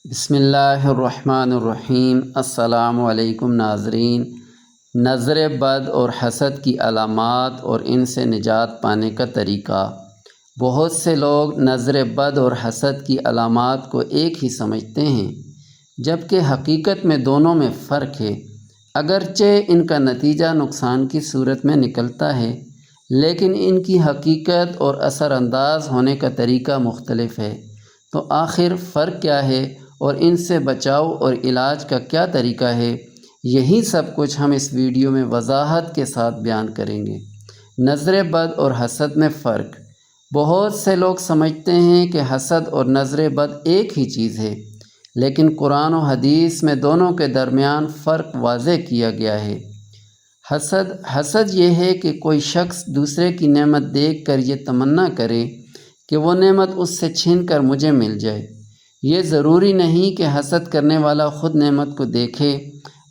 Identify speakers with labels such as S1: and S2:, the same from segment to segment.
S1: بسم اللہ الرحمن الرحیم۔ السلام علیکم ناظرین۔ نظر بد اور حسد کی علامات اور ان سے نجات پانے کا طریقہ۔ بہت سے لوگ نظر بد اور حسد کی علامات کو ایک ہی سمجھتے ہیں، جبکہ حقیقت میں دونوں میں فرق ہے۔ اگرچہ ان کا نتیجہ نقصان کی صورت میں نکلتا ہے، لیکن ان کی حقیقت اور اثر انداز ہونے کا طریقہ مختلف ہے۔ تو آخر فرق کیا ہے اور ان سے بچاؤ اور علاج کا کیا طریقہ ہے، یہی سب کچھ ہم اس ویڈیو میں وضاحت کے ساتھ بیان کریں گے۔ نظر بد اور حسد میں فرق۔ بہت سے لوگ سمجھتے ہیں کہ حسد اور نظر بد ایک ہی چیز ہے، لیکن قرآن و حدیث میں دونوں کے درمیان فرق واضح کیا گیا ہے۔ حسد یہ ہے کہ کوئی شخص دوسرے کی نعمت دیکھ کر یہ تمنا کرے کہ وہ نعمت اس سے چھین کر مجھے مل جائے۔ یہ ضروری نہیں کہ حسد کرنے والا خود نعمت کو دیکھے،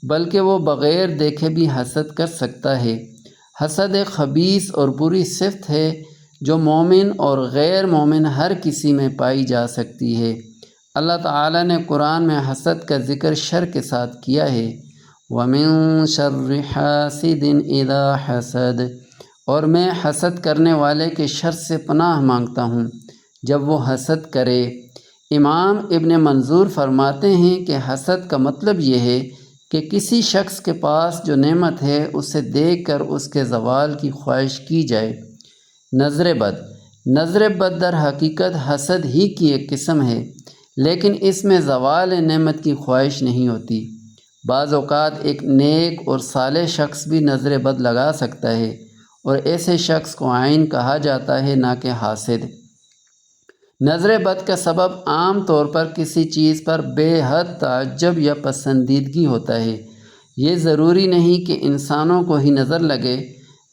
S1: بلکہ وہ بغیر دیکھے بھی حسد کر سکتا ہے۔ حسد ایک خبیث اور بری صفت ہے جو مومن اور غیر مومن ہر کسی میں پائی جا سکتی ہے۔ اللہ تعالیٰ نے قرآن میں حسد کا ذکر شر کے ساتھ کیا ہے، وَمِن شَرِّ حَاسِدٍ إِذَا حَسَدَ، اور میں حسد کرنے والے کے شر سے پناہ مانگتا ہوں جب وہ حسد کرے۔ امام ابن منظور فرماتے ہیں کہ حسد کا مطلب یہ ہے کہ کسی شخص کے پاس جو نعمت ہے اسے دیکھ کر اس کے زوال کی خواہش کی جائے۔ نظر بد در حقیقت حسد ہی کی ایک قسم ہے، لیکن اس میں زوال نعمت کی خواہش نہیں ہوتی۔ بعض اوقات ایک نیک اور صالح شخص بھی نظر بد لگا سکتا ہے، اور ایسے شخص کو عین کہا جاتا ہے، نہ کہ حاسد۔ نظر بد کا سبب عام طور پر کسی چیز پر بے حد تعجب یا پسندیدگی ہوتا ہے۔ یہ ضروری نہیں کہ انسانوں کو ہی نظر لگے،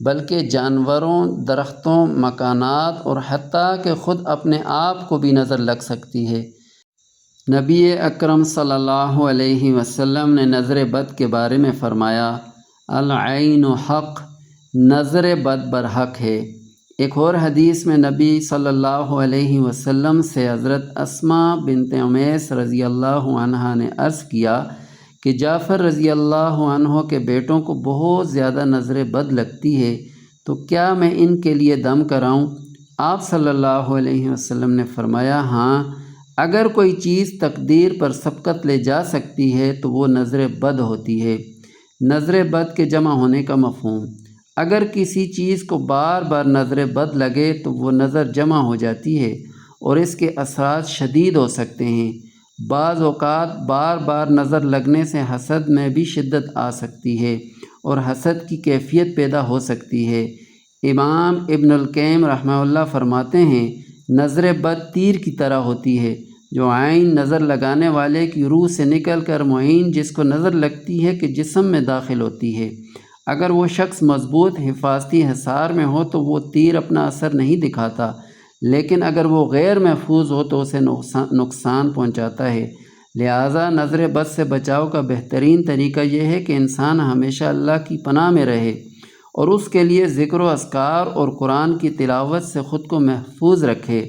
S1: بلکہ جانوروں، درختوں، مکانات اور حتیٰ کہ خود اپنے آپ کو بھی نظر لگ سکتی ہے۔ نبی اکرم صلی اللہ علیہ وسلم نے نظر بد کے بارے میں فرمایا، العین حق، نظر بد برحق ہے۔ ایک اور حدیث میں نبی صلی اللہ علیہ وسلم سے حضرت اسماء بنت امیس رضی اللہ عنہا نے عرض کیا کہ جعفر رضی اللہ عنہ کے بیٹوں کو بہت زیادہ نظر بد لگتی ہے، تو کیا میں ان کے لیے دم کراؤں؟ آپ صلی اللہ علیہ وسلم نے فرمایا، ہاں، اگر کوئی چیز تقدیر پر سبقت لے جا سکتی ہے تو وہ نظر بد ہوتی ہے۔ نظر بد کے جمع ہونے کا مفہوم۔ اگر کسی چیز کو بار بار نظر بد لگے تو وہ نظر جمع ہو جاتی ہے اور اس کے اثرات شدید ہو سکتے ہیں۔ بعض اوقات بار بار نظر لگنے سے حسد میں بھی شدت آ سکتی ہے اور حسد کی کیفیت پیدا ہو سکتی ہے۔ امام ابن القیم رحمہ اللہ فرماتے ہیں، نظر بد تیر کی طرح ہوتی ہے جو عین نظر لگانے والے کی روح سے نکل کر معین جس کو نظر لگتی ہے کہ جسم میں داخل ہوتی ہے۔ اگر وہ شخص مضبوط حفاظتی حصار میں ہو تو وہ تیر اپنا اثر نہیں دکھاتا، لیکن اگر وہ غیر محفوظ ہو تو اسے نقصان پہنچاتا ہے۔ لہٰذا نظر بد سے بچاؤ کا بہترین طریقہ یہ ہے کہ انسان ہمیشہ اللہ کی پناہ میں رہے اور اس کے لیے ذکر و اذکار اور قرآن کی تلاوت سے خود کو محفوظ رکھے۔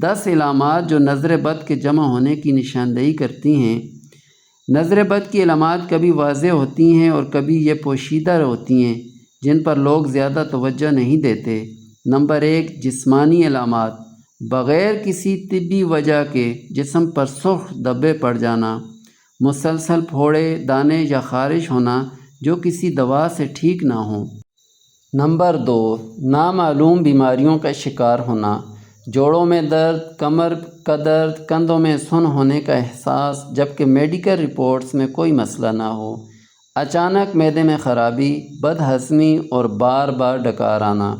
S1: 10 علامات جو نظر بد کے جمع ہونے کی نشاندہی کرتی ہیں۔ نظر بد کی علامات کبھی واضح ہوتی ہیں اور کبھی یہ پوشیدہ ہوتی ہیں، جن پر لوگ زیادہ توجہ نہیں دیتے۔ نمبر 1، جسمانی علامات۔ بغیر کسی طبی وجہ کے جسم پر سرخ دھبے پڑ جانا، مسلسل پھوڑے، دانے یا خارش ہونا جو کسی دوا سے ٹھیک نہ ہوں۔ نمبر 2، نامعلوم بیماریوں کا شکار ہونا، جوڑوں میں درد، کمر کا درد، کندھوں میں سن ہونے کا احساس جبکہ میڈیکل رپورٹس میں کوئی مسئلہ نہ ہو، اچانک معدے میں خرابی، بد ہضمی اور بار بار ڈکار آنا۔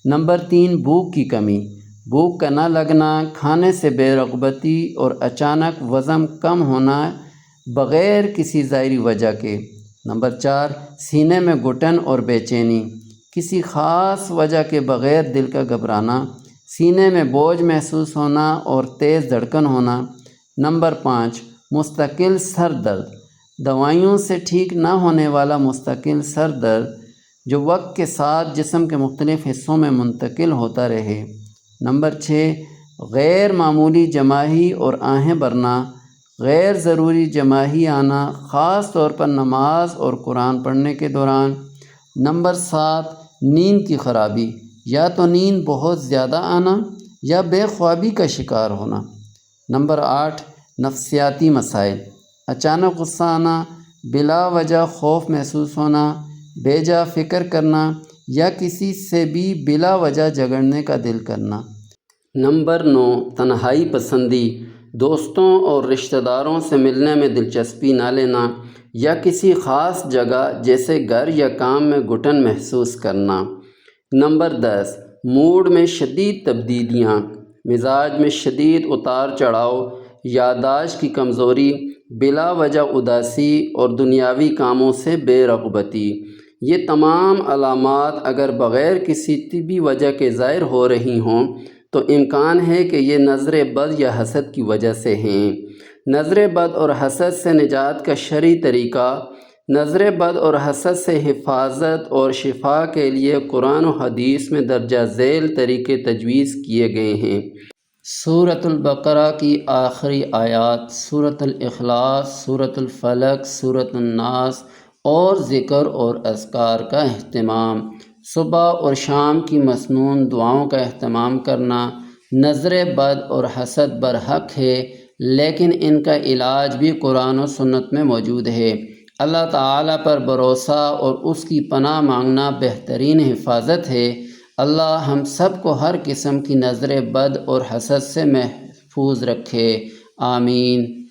S1: نمبر 3، بھوک کی کمی، بھوک کا نہ لگنا، کھانے سے بے رغبتی اور اچانک وزن کم ہونا بغیر کسی ظاہری وجہ کے۔ نمبر 4، سینے میں گھٹن اور بے چینی، کسی خاص وجہ کے بغیر دل کا گھبرانا، سینے میں بوجھ محسوس ہونا اور تیز دھڑکن ہونا۔ نمبر 5، مستقل سر درد، دوائیوں سے ٹھیک نہ ہونے والا مستقل سر درد جو وقت کے ساتھ جسم کے مختلف حصوں میں منتقل ہوتا رہے۔ نمبر 6، غیر معمولی جماہی اور آہیں بھرنا، غیر ضروری جماعی آنا، خاص طور پر نماز اور قرآن پڑھنے کے دوران۔ نمبر 7، نیند کی خرابی، یا تو نیند بہت زیادہ آنا یا بے خوابی کا شکار ہونا۔ نمبر 8، نفسیاتی مسائل، اچانک غصہ آنا، بلا وجہ خوف محسوس ہونا، بے جا فکر کرنا یا کسی سے بھی بلا وجہ جھگڑنے کا دل کرنا۔ نمبر 9، تنہائی پسندی، دوستوں اور رشتہ داروں سے ملنے میں دلچسپی نہ لینا یا کسی خاص جگہ جیسے گھر یا کام میں گھٹن محسوس کرنا۔ نمبر 10، موڈ میں شدید تبدیلیاں، مزاج میں شدید اتار چڑھاؤ، یادداشت کی کمزوری، بلا وجہ اداسی اور دنیاوی کاموں سے بے رغبتی۔ یہ تمام علامات اگر بغیر کسی طبی وجہ کے ظاہر ہو رہی ہوں تو امکان ہے کہ یہ نظر بد یا حسد کی وجہ سے ہیں۔ نظر بد اور حسد سے نجات کا شرعی طریقہ۔ نظر بد اور حسد سے حفاظت اور شفا کے لیے قرآن و حدیث میں درجہ ذیل طریقے تجویز کیے گئے ہیں۔ سورۃ البقرہ کی آخری آیات، سورۃ الاخلاص، سورۃ الفلق، سورۃ الناس اور ذکر اور اذکار کا اہتمام۔ صبح اور شام کی مسنون دعاؤں کا اہتمام کرنا۔ نظر بد اور حسد برحق ہے، لیکن ان کا علاج بھی قرآن و سنت میں موجود ہے۔ اللہ تعالیٰ پر بھروسہ اور اس کی پناہ مانگنا بہترین حفاظت ہے۔ اللہ ہم سب کو ہر قسم کی نظر بد اور حسد سے محفوظ رکھے، آمین۔